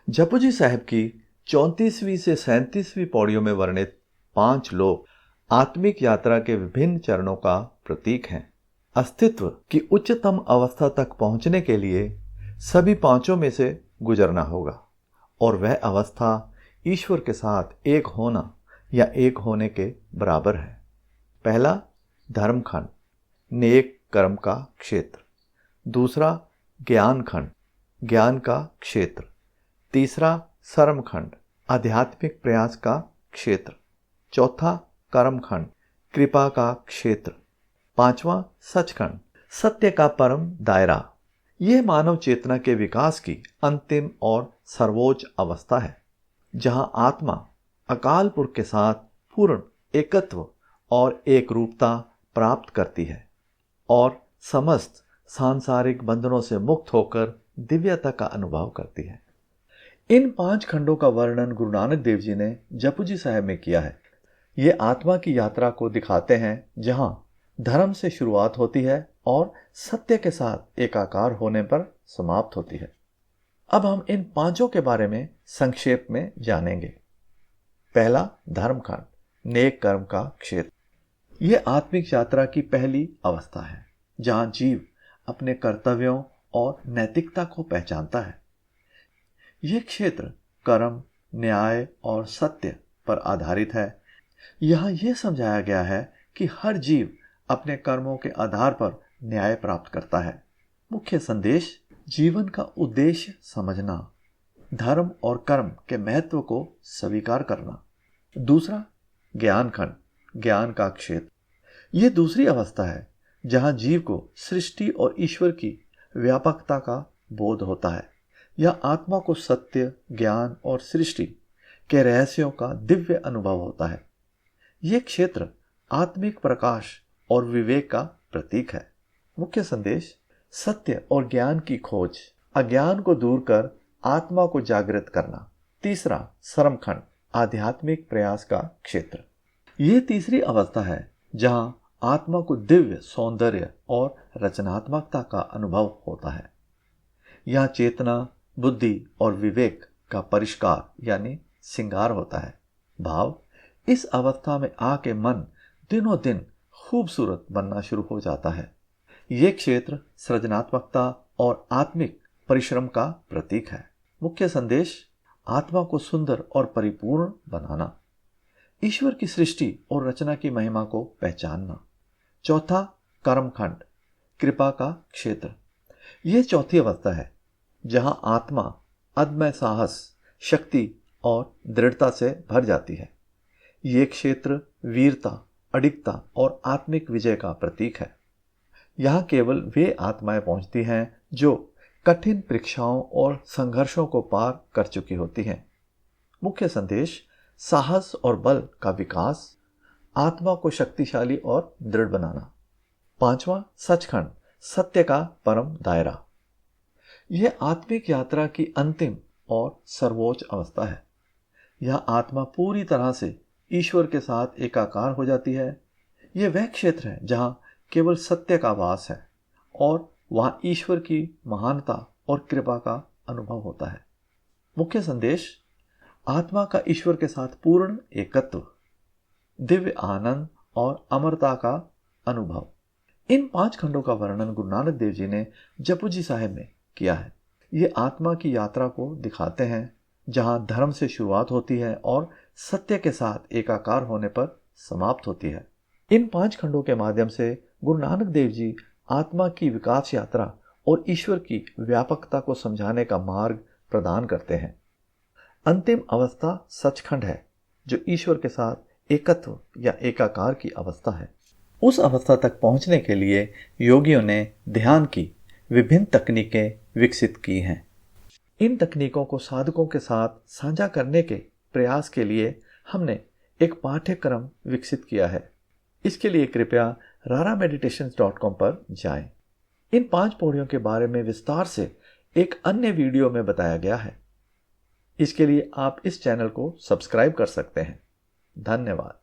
जपुजी साहब की 34वीं से 37वीं पौड़ियों में वर्णित 5 लोक आत्मिक यात्रा के विभिन्न चरणों का प्रतीक हैं। अस्तित्व की उच्चतम अवस्था तक पहुंचने के लिए सभी पांचों में से गुजरना होगा और वह अवस्था ईश्वर के साथ एक होना या एक होने के बराबर है। पहला धर्मखंड, नेक कर्म का क्षेत्र। दूसरा ज्ञान खंड, ज्ञान का क्षेत्र। तीसरा सर्मखंड, आध्यात्मिक प्रयास का क्षेत्र। चौथा कर्मखंड, कृपा का क्षेत्र। पांचवा सचखंड, सत्य का परम दायरा। यह मानव चेतना के विकास की अंतिम और सर्वोच्च अवस्था है, जहां आत्मा अकाल पुरख के साथ पूर्ण एकत्व और एक रूपता प्राप्त करती है और समस्त सांसारिक बंधनों से मुक्त होकर दिव्यता का अनुभव करती है। इन 5 खंडों का वर्णन गुरु नानक देव जी ने जपुजी साहब में किया है। ये आत्मा की यात्रा को दिखाते हैं, जहां धर्म से शुरुआत होती है और सत्य के साथ एकाकार होने पर समाप्त होती है। अब हम इन 5 के बारे में संक्षेप में जानेंगे। पहला धर्मखंड, नेक कर्म का क्षेत्र। यह आत्मिक यात्रा की पहली अवस्था है, जहां जीव अपने कर्तव्यों और नैतिकता को पहचानता है। यह क्षेत्र कर्म, न्याय और सत्य पर आधारित है। यहां यह समझाया गया है कि हर जीव अपने कर्मों के आधार पर न्याय प्राप्त करता है। मुख्य संदेश: जीवन का उद्देश्य समझना, धर्म और कर्म के महत्व को स्वीकार करना। दूसरा ज्ञान खंड, ज्ञान का क्षेत्र। यह दूसरी अवस्था है जहां जीव को सृष्टि और ईश्वर की व्यापकता का बोध होता है। यह आत्मा को सत्य, ज्ञान और सृष्टि के रहस्यों का दिव्य अनुभव होता है। यह क्षेत्र आत्मिक प्रकाश और विवेक का प्रतीक है। मुख्य संदेश: सत्य और ज्ञान की खोज, अज्ञान को दूर कर आत्मा को जागृत करना। तीसरा सर्मखंड, आध्यात्मिक प्रयास का क्षेत्र। यह तीसरी अवस्था है जहां आत्मा को दिव्य सौंदर्य और रचनात्मकता का अनुभव होता है। यहां चेतना, बुद्धि और विवेक का परिष्कार यानी श्रृंगार होता है। भाव: इस अवस्था में आके मन दिनों दिन खूबसूरत बनना शुरू हो जाता है। यह क्षेत्र सृजनात्मकता और आत्मिक परिश्रम का प्रतीक है। मुख्य संदेश: आत्मा को सुंदर और परिपूर्ण बनाना, ईश्वर की सृष्टि और रचना की महिमा को पहचानना। चौथा कर्मखंड, कृपा का क्षेत्र। यह चौथी अवस्था है जहां आत्मा अदम्य साहस, शक्ति और दृढ़ता से भर जाती है। यह क्षेत्र वीरता, अडिगता और आत्मिक विजय का प्रतीक है। यहां केवल वे आत्माएं पहुंचती हैं जो कठिन परीक्षाओं और संघर्षों को पार कर चुकी होती हैं। मुख्य संदेश: साहस और बल का विकास, आत्मा को शक्तिशाली और दृढ़ बनाना। पांचवा सचखंड, सत्य का परम दायरा। यह आत्मिक यात्रा की अंतिम और सर्वोच्च अवस्था है। यह आत्मा पूरी तरह से ईश्वर के साथ एकाकार हो जाती है। यह वह क्षेत्र है जहां केवल सत्य का वास है और वहां ईश्वर की महानता और कृपा का अनुभव होता है। मुख्य संदेश: आत्मा का ईश्वर के साथ पूर्ण एकत्व, दिव्य आनंद और अमरता का अनुभव। इन 5 खंडों का वर्णन गुरु नानक देव जी ने जपुजी साहब में किया है। ये आत्मा की यात्रा को दिखाते हैं, जहां धर्म से शुरुआत होती है और सत्य के साथ एकाकार होने पर समाप्त होती है। इन 5 खंडों के माध्यम से गुरु नानक देव जी आत्मा की विकास यात्रा और ईश्वर की व्यापकता को समझाने का मार्ग प्रदान करते हैं। अंतिम अवस्था सचखंड है, जो ईश्वर के साथ एकत्व या एकाकार की अवस्था है। उस अवस्था तक पहुंचने के लिए योगियों ने ध्यान की विभिन्न तकनीकें विकसित की हैं। इन तकनीकों को साधकों के साथ साझा करने के प्रयास के लिए हमने एक पाठ्यक्रम विकसित किया है। इसके लिए कृपया rarameditations.com पर जाएं। इन 5 पौड़ियों के बारे में विस्तार से एक अन्य वीडियो में बताया गया है। इसके लिए आप इस चैनल को सब्सक्राइब कर सकते हैं। धन्यवाद।